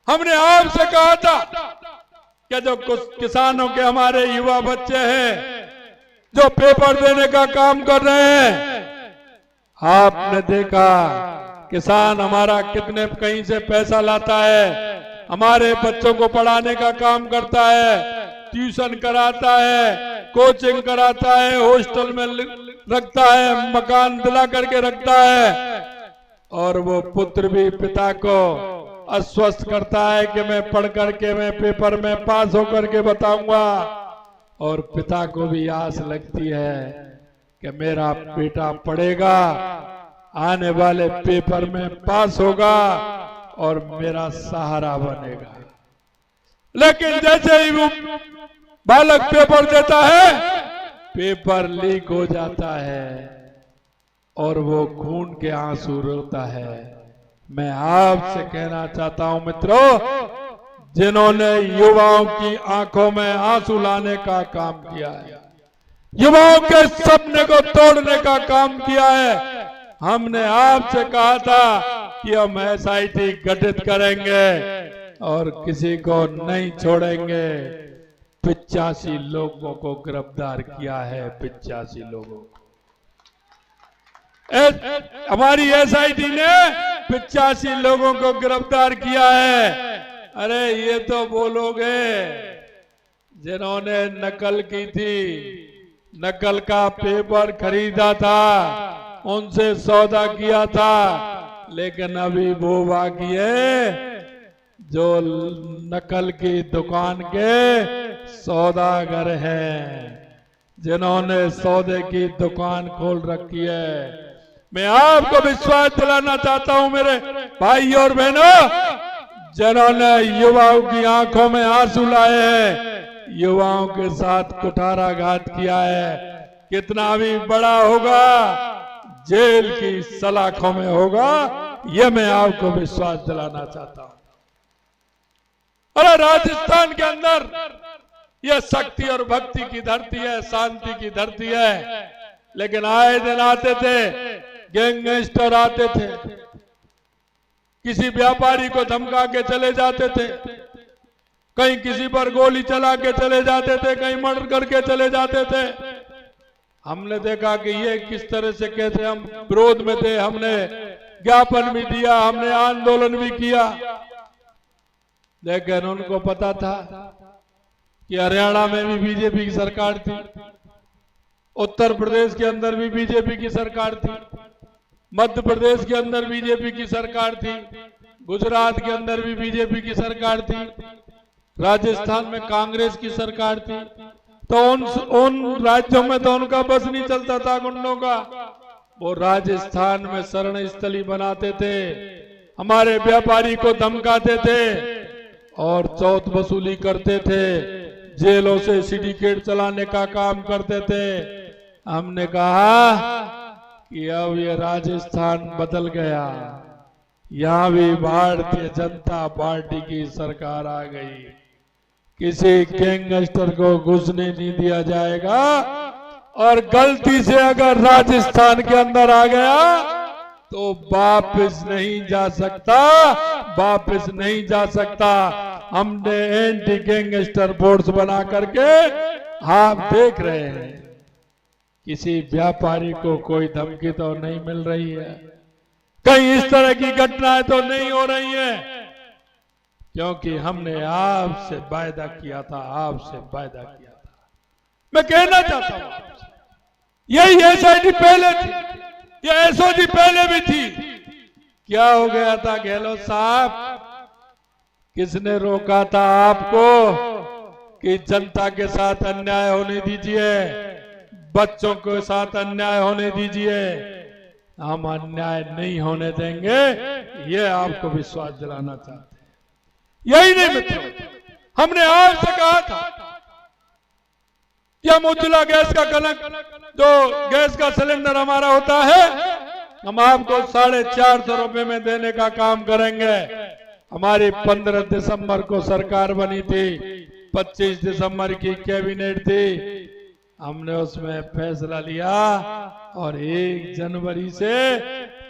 हमने आपसे कहा था कि जो कुछ किसानों के हमारे युवा बच्चे हैं जो पेपर देने का काम कर रहे हैं, आपने देखा किसान हमारा कितने कहीं से पैसा लाता है, हमारे बच्चों को पढ़ाने का काम करता है, ट्यूशन कराता है, कोचिंग कराता है, हॉस्टल में रखता है, मकान दिला करके रखता है, और वो पुत्र भी पिता को आश्वस्त करता है कि मैं पढ़ करके मैं पेपर में पास होकर के बताऊंगा, और पिता को भी आस लगती है कि मेरा बेटा पढ़ेगा, आने वाले पेपर में पास होगा और मेरा सहारा बनेगा। लेकिन जैसे ही वो बालक पेपर देता है, पेपर लीक हो जाता है और वो खून के आंसू रोता है। मैं आपसे कहना चाहता हूं मित्रों, जिन्होंने युवाओं की आंखों में आंसू लाने का काम किया है, युवाओं के सपने को तोड़ने का काम किया है, हमने आपसे कहा था कि हम SIT गठित करेंगे और किसी को नहीं छोड़ेंगे। 85 लोगों को गिरफ्तार किया है, 85 लोगों को। हमारी SIT ने 85 लोगों को गिरफ्तार किया है। अरे ये तो बोलोगे जिन्होंने नकल की थी, नकल का पेपर खरीदा था, उनसे सौदा किया था, लेकिन अभी वो बाकी है जो नकल की दुकान के सौदागर हैं, जिन्होंने सौदे की दुकान खोल रखी है। मैं आपको विश्वास दिलाना चाहता हूं मेरे भाई और बहनों, जिन्होंने युवाओं की आंखों में आंसू लाए हैं, युवाओं के साथ कुठाराघात किया है, कितना भी बड़ा होगा जेल की सलाखों में होगा, यह मैं आपको विश्वास दिलाना चाहता हूं। अरे राजस्थान के अंदर यह शक्ति और भक्ति की धरती है, शांति की धरती है, लेकिन आए दिन आते थे गैंगस्टर, आते थे किसी व्यापारी को धमका के चले जाते थे, कहीं किसी पर गोली चला के चले जाते थे, कहीं मर्डर करके चले जाते थे। हमने देखा कि ये किस तरह से कैसे हम विरोध में थे, हमने ज्ञापन भी दिया, हमने आंदोलन भी किया, लेकिन उनको पता था कि हरियाणा में भी बीजेपी की सरकार थी, उत्तर प्रदेश के अंदर भी बीजेपी की सरकार थी, मध्य प्रदेश के अंदर बीजेपी की सरकार थी, गुजरात के अंदर भी बीजेपी की सरकार थी, राजस्थान में कांग्रेस की सरकार थी। तो उन राज्यों में तो उनका बस नहीं चलता था गुंडों का, वो राजस्थान में शरण स्थली बनाते थे, हमारे व्यापारी को धमकाते थे और चौथ वसूली करते थे, जेलों से सिंडिकेट चलाने का काम करते थे। हमने कहा कि अब ये राजस्थान बदल गया, यहां भी भारतीय जनता पार्टी की सरकार आ गई, किसी गैंगस्टर को घुसने नहीं दिया जाएगा, और गलती से अगर राजस्थान के अंदर आ गया तो वापस नहीं जा सकता, वापस नहीं जा सकता। हमने एंटी गैंगस्टर फोर्स बना करके आप देख रहे हैं, किसी व्यापारी को कोई धमकी तो नहीं मिल रही है, कहीं इस तरह की घटनाएं तो नहीं हो रही है, क्योंकि हमने आपसे वायदा किया था, आपसे वायदा किया था। मैं कहना चाहता हूं यही SIT पहले थी, ये SOG पहले भी थी। क्या हो गया था गहलोत साहब, किसने रोका था आपको कि जनता के साथ अन्याय होने दीजिए, बच्चों के साथ अन्याय होने दीजिए? हम अन्याय नहीं होने देंगे, ये आपको विश्वास दिलाना चाहते हैं। यही नहीं मित्रों, हमने आपसे कहा था कि हम उज्ज्वला गैस का कनेक्ट, जो गैस का सिलेंडर हमारा होता है, हम आपको 450 रुपए में देने का काम करेंगे। हमारी 15 दिसंबर को सरकार बनी थी, 25 दिसंबर की कैबिनेट थी, हमने उसमें फैसला लिया और 1 जनवरी से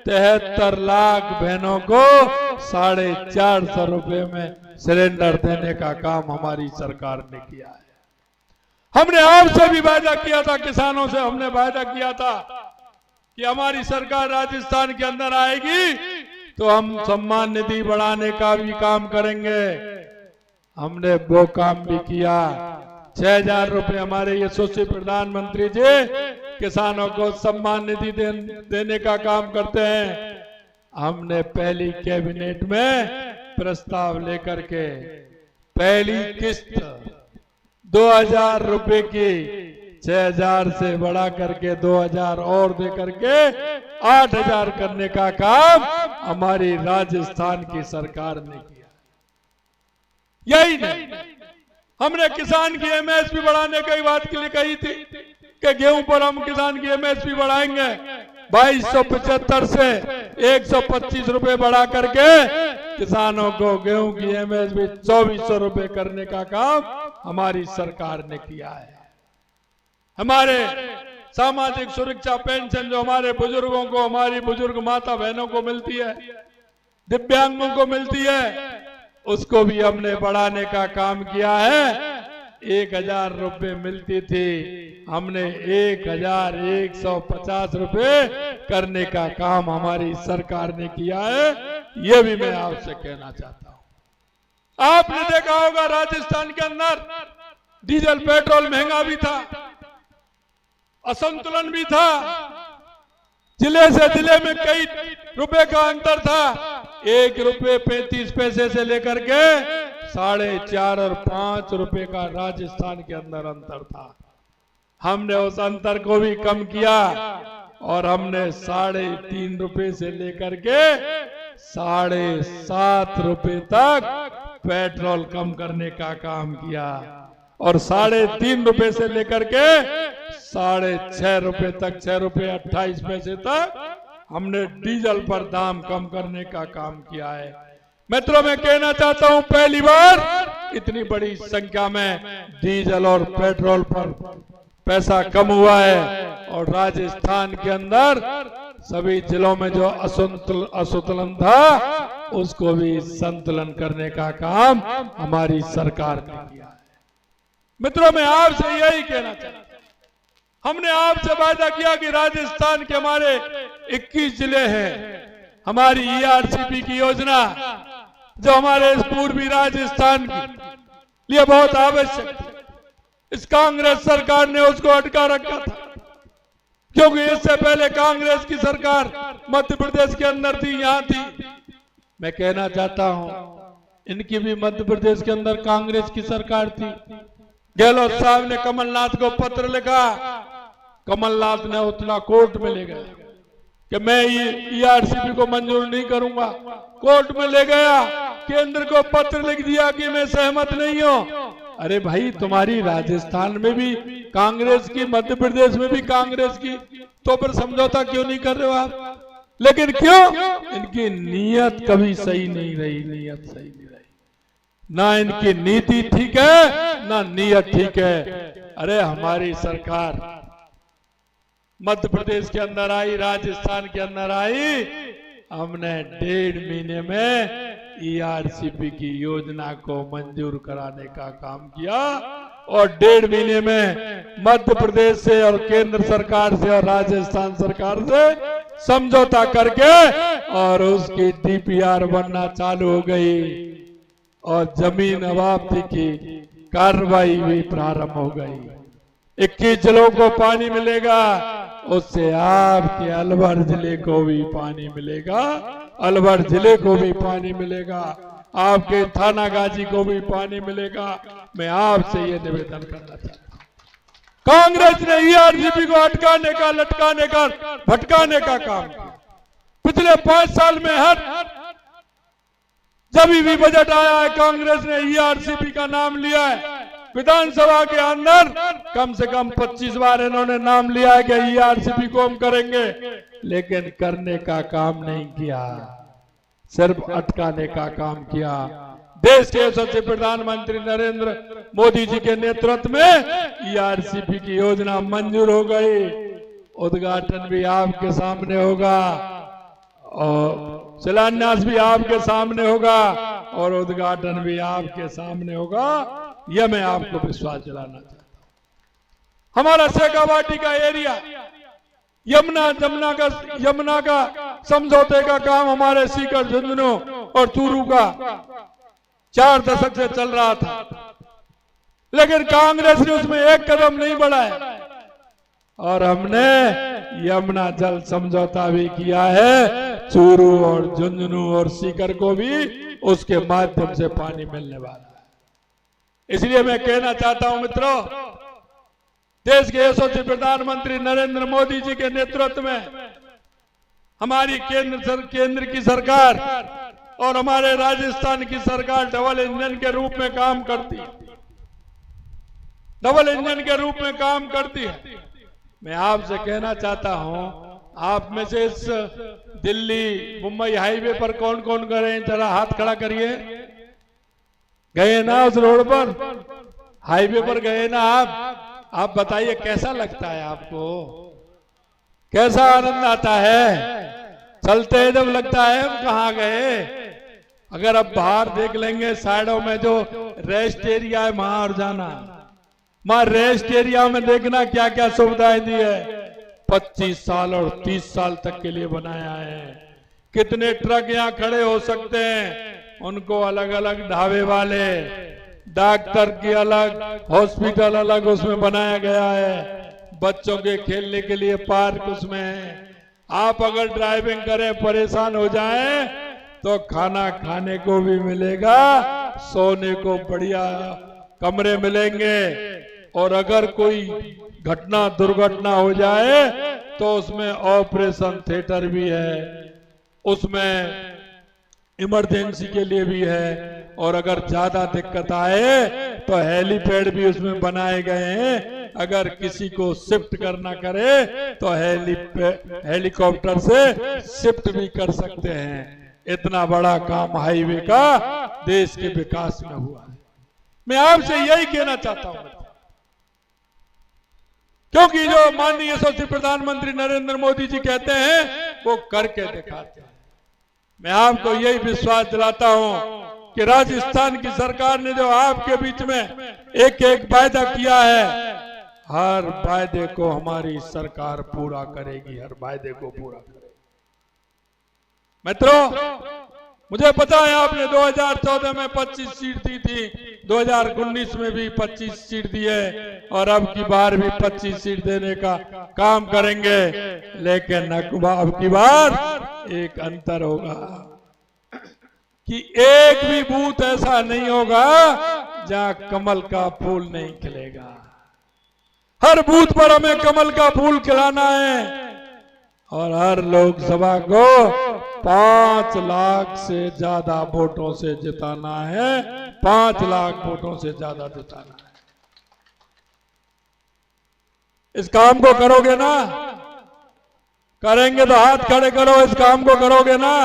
73 लाख बहनों को 450 रुपए में सिलेंडर देने का काम हमारी सरकार ने किया है। हमने आपसे भी वादा किया था, किसानों से हमने वादा किया था कि हमारी सरकार राजस्थान के अंदर आएगी तो हम सम्मान निधि बढ़ाने का भी काम करेंगे। हमने वो काम भी किया। 6000 रुपए हमारे यशस्वी प्रधानमंत्री जी किसानों को सम्मान निधि देने का काम करते हैं। हमने पहली कैबिनेट में प्रस्ताव लेकर के पहली किस्त 2000 रुपए की 6000 से बढ़ा करके 2000 और दे करके 8000 करने का काम हमारी राजस्थान की सरकार ने किया। यही नहीं, हमने किसान की एमएसपी बढ़ाने की बात के लिए कही थी कि गेहूं पर हम किसान की एमएसपी बढ़ाएंगे 2275 से 125 रुपए बढ़ा करके किसानों को गेहूं की एमएसपी 2400 रुपए करने का काम हमारी सरकार ने किया है। हमारे सामाजिक सुरक्षा पेंशन जो हमारे बुजुर्गों को, हमारी बुजुर्ग माता बहनों को मिलती है, दिव्यांगों को मिलती है, उसको भी हमने बढ़ाने का काम किया है। 1000 रुपए मिलती थी, हमने 1150 रुपए करने का काम हमारी सरकार ने किया है। ये भी मैं आपसे कहना चाहता हूं। आपने देखा होगा राजस्थान के अंदर डीजल पेट्रोल महंगा भी था, असंतुलन भी था, जिले से जिले में कई रुपए का अंतर था। 1 रुपए 35 पैसे से लेकर के 4.5 और 5 रुपए का राजस्थान के अंदर अंतर था। हमने उस अंतर को भी कम किया और हमने 3.5 रुपए से लेकर के 7.5 रुपए तक पेट्रोल कम करने का काम किया और 3.5 रुपए से लेकर के 6.5 रुपए तक 6 रुपए 28 पैसे तक हमने डीजल पर दाम कम करने का काम किया है। मित्रों, मैं कहना चाहता हूं पहली बार इतनी बड़ी संख्या में डीजल और पेट्रोल पर पैसा कम हुआ है और राजस्थान के अंदर सभी जिलों में जो असंतुलन था उसको भी संतुलन करने का काम हमारी सरकार ने किया है। मित्रों, मैं आपसे यही कहना चाहता हूं, हमने आपसे वादा किया कि राजस्थान के हमारे 21 जिले हैं, हमारी ईआरसीपी की योजना जो हमारे पूर्वी राजस्थान के लिए बहुत आवश्यक थी, इस कांग्रेस सरकार ने उसको अटका रखा था क्योंकि इससे पहले कांग्रेस की सरकार मध्य प्रदेश के अंदर थी, यहां थी। मैं कहना चाहता हूं इनकी भी मध्य प्रदेश के अंदर कांग्रेस की सरकार थी। गहलोत साहब ने कमलनाथ को पत्र लिखा, कमलनाथ ने उतना कोर्ट में ले गया कि मैं ये ईआरसीपी को मंजूर नहीं करूंगा। कोर्ट में ले गया, केंद्र को पत्र लिख दिया कि मैं सहमत नहीं हूं। अरे भाई, तुम्हारी राजस्थान में भी कांग्रेस की, मध्य प्रदेश में भी कांग्रेस की, तो फिर समझौता क्यों नहीं कर रहे हो आप? लेकिन क्यों? इनकी नीयत कभी सही नहीं रही, नीयत सही नहीं रही, ना इनकी नीति ठीक है ना नीयत ठीक है। अरे हमारी सरकार मध्य प्रदेश के अंदर आई, राजस्थान के अंदर आई, हमने 1.5 महीने में ईआरसीपी की योजना को मंजूर कराने का काम किया और 1.5 महीने में मध्य प्रदेश से और केंद्र सरकार से और राजस्थान सरकार से समझौता करके और उसकी डीपीआर बनना चालू हो गई और जमीन अवाप्ति की कार्रवाई भी प्रारंभ हो गई। 21 जिलों को पानी मिलेगा, उससे आपके अलवर जिले को भी पानी मिलेगा, अलवर जिले को भी पानी मिलेगा, आपके थाना गाजी को भी पानी मिलेगा। मैं आपसे ये निवेदन करना चाहता हूं, कांग्रेस ने ईआरसीपी को अटकाने का, लटकाने का, भटकाने का काम किया। पिछले 5 साल में हर जब भी बजट आया है कांग्रेस ने ईआरसीपी का नाम लिया है। विधानसभा के अंदर कम से कम 25 बार इन्होंने नाम लिया है कि ईआरसीपी को हम करेंगे, लेकिन करने का काम नहीं किया, सिर्फ अटकाने का काम किया। देश के यशस्वी प्रधानमंत्री नरेंद्र मोदी जी के नेतृत्व में ईआरसीपी की योजना मंजूर हो गई। उद्घाटन भी आपके सामने होगा और शिलान्यास भी आपके सामने होगा और उद्घाटन भी आपके सामने होगा, यह मैं आपको विश्वास दिलाना चाहता हूं। हमारा शेखावाटी का एरिया यमुना का समझौते का काम हमारे सीकर, झुंझुनू और चूरू का 4 दशक से चल रहा था, लेकिन कांग्रेस ने उसमें एक कदम नहीं बढ़ाया और हमने यमुना जल समझौता भी किया है। चूरू और झुंझुनू और सीकर को भी उसके माध्यम से पानी मिलने वाला है। इसलिए मैं कहना चाहता हूं मित्रों, देश के यशस्वी प्रधानमंत्री नरेंद्र मोदी जी के नेतृत्व में हमारी केंद्र की सरकार और हमारे राजस्थान की सरकार डबल इंजन के रूप में काम करती है, डबल इंजन के रूप में काम करती है। मैं आपसे कहना चाहता हूं, आप में से इस दिल्ली मुंबई हाईवे पर कौन कौन गए, जरा हाथ खड़ा करिए। गए ना उस रोड पर, हाईवे पर गए ना आप बताइए कैसा लगता है आपको, कैसा आनंद आता है? चलते ही जब लगता है हम कहाँ गए। अगर आप बाहर देख लेंगे साइडों में जो रेस्ट एरिया है वहां और जाना, वहां रेस्ट एरिया में देखना क्या क्या सुविधाएं दी है। 25 साल और 30 साल तक के लिए बनाया है। कितने ट्रक यहाँ खड़े हो सकते हैं, उनको अलग अलग ढाबे वाले, डॉक्टर की अलग, हॉस्पिटल अलग उसमें बनाया गया है। बच्चों के खेलने के लिए पार्क उसमें है। आप अगर ड्राइविंग करें परेशान हो जाएं तो खाना खाने को भी मिलेगा, सोने को बढ़िया कमरे मिलेंगे, और अगर कोई दुर्घटना हो जाए तो उसमें ऑपरेशन थिएटर भी है, उसमें इमरजेंसी के लिए भी है, और अगर ज्यादा दिक्कत आए तो हेलीपैड भी उसमें बनाए गए हैं। अगर किसी को शिफ्ट करना करे तो हेलीकॉप्टर से शिफ्ट भी कर सकते हैं। इतना बड़ा काम हाईवे का देश के विकास में हुआ है। मैं आपसे यही कहना चाहता हूं, क्योंकि जो माननीय यशस्वी प्रधानमंत्री नरेंद्र मोदी जी कहते हैं वो करके दिखाते हैं। मैं आपको यही विश्वास दिलाता हूं कि राजस्थान की सरकार ने जो आपके बीच में एक एक वायदा किया है, हर वायदे को हमारी सरकार पूरा करेगी, हर वायदे को पूरा करेगी। मित्रों, मुझे पता है आपने 2014 में 25 सीट दी थी, 2019 में भी 25 सीट दी है, और अब की बार भी 25 सीट देने का काम करेंगे। लेकिन अब की बार एक अंतर होगा कि एक भी बूथ ऐसा नहीं होगा जहां कमल का फूल नहीं खिलेगा। हर बूथ पर हमें कमल का फूल खिलाना है, और हर लोकसभा को 5 लाख से ज्यादा वोटों से जिताना है, 5 लाख वोटों से ज्यादा जिताना है। इस काम को करोगे ना? करेंगे तो हाथ खड़े करो। इस काम को करोगे ना?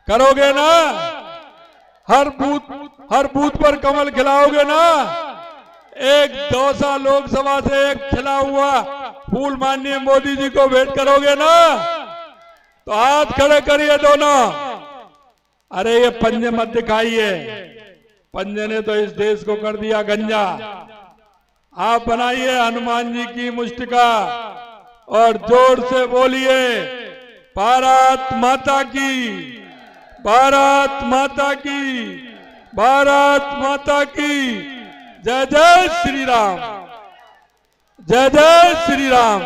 करोगे ना? हर बूथ पर कमल खिलाओगे ना? एक दौसा लोकसभा से एक खिला हुआ फूल माननीय मोदी जी को भेंट करोगे ना? तो हाथ खड़े करिए दोनों। अरे ये पंजे मत दिखाइए, पंजे ने तो इस देश को कर दिया गंजा। आप बनाइए हनुमान जी की मुष्टिका और जोर से बोलिए, भारत माता की, भारत माता की, भारत माता की। जय जय श्री राम, जय जय श्री राम।